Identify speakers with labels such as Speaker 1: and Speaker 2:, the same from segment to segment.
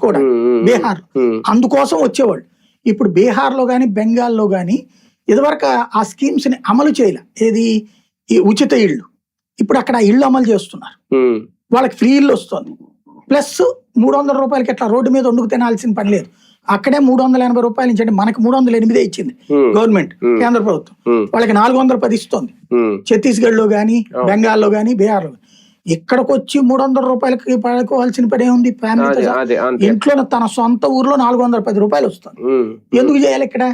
Speaker 1: చేయించుకోవడానికి బీహార్ అందుకోసం వచ్చేవాళ్ళు. ఇప్పుడు బీహార్లో కానీ బెంగాల్లో కానీ ఇదివరకు ఆ స్కీమ్స్ ని అమలు చేయలే. ఏది ఈ ఉచిత ఇళ్ళు, ఇప్పుడు అక్కడ ఇళ్ళు అమలు చేస్తున్నారు. వాళ్ళకి ఫ్రీ ఇల్లు వస్తుంది, ప్లస్ 300 రూపాయలకి ఎట్లా రోడ్డు మీద వండుకు తినాల్సిన పని లేదు. అక్కడే 380 రూపాయలు ఇచ్చింది, మనకి 308 ఇచ్చింది గవర్నమెంట్, కేంద్ర ప్రభుత్వం. వాళ్ళకి 410 ఇస్తుంది ఛత్తీస్గఢ్ లో గానీ, బెంగాల్లో గానీ, బీహార్ లో. ఇక్కడికి వచ్చి 300 రూపాయలకి పడుకోవాల్సిన పని ఉంది. ఫ్యామిలీతో ఇంట్లో తన సొంత ఊర్లో 410 రూపాయలు వస్తుంది. ఎందుకు చేయాలి ఇక్కడ?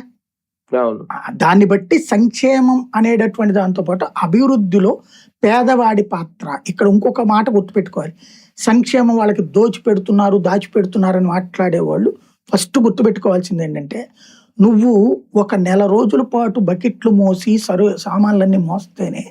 Speaker 1: దాన్ని బట్టి సంక్షేమం అనేటటువంటి దాంతో పాటు అభివృద్ధిలో పేదవాడి పాత్ర ఇక్కడ ఇంకొక మాట గుర్తుపెట్టుకోవాలి. సంక్షేమం వాళ్ళకి దోచిపెడుతున్నారు, దాచిపెడుతున్నారని మాట్లాడేవాళ్ళు ఫస్ట్ గుర్తుపెట్టుకోవాల్సింది ఏంటంటే, నువ్వు ఒక నెల రోజుల పాటు బకెట్లు మోసి సామాన్లన్నీ మోస్తేనే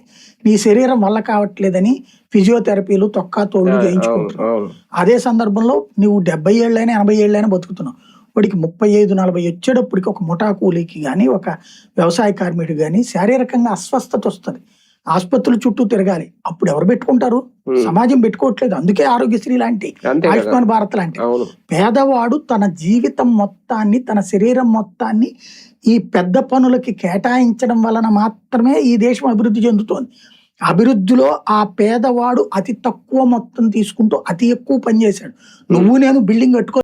Speaker 1: నీ శరీరం వల్ల కావట్లేదని ఫిజియోథెరపీలు, తొక్కా తోళ్ళు చేయించుకుంటున్నావు. అదే సందర్భంలో నువ్వు 70 ఏళ్ళైనా 80 ఏళ్ళైనా బతుకుతున్నావు. వాడికి 35-40 వచ్చేటప్పటికి ఒక ముఠా కూలీకి కానీ, ఒక వ్యవసాయ కార్మికుడు కానీ శారీరకంగా అస్వస్థత వస్తుంది. ఆసుపత్రుల చుట్టూ తిరగాలి. అప్పుడు ఎవరు పెట్టుకుంటారు? సమాజం పెట్టుకోవట్లేదు. అందుకే ఆరోగ్యశ్రీ లాంటి, ఆయుష్మాన్ భారత్ లాంటి. పేదవాడు తన జీవితం మొత్తాన్ని, తన శరీరం మొత్తాన్ని ఈ పెద్ద పనులకి కేటాయించడం వలన మాత్రమే ఈ దేశం అభివృద్ధి చెందుతోంది. అభివృద్ధిలో ఆ పేదవాడు అతి తక్కువ మొత్తం తీసుకుంటూ అతి ఎక్కువ పని చేశాడు. నువ్వు నేను బిల్డింగ్ కట్టుకో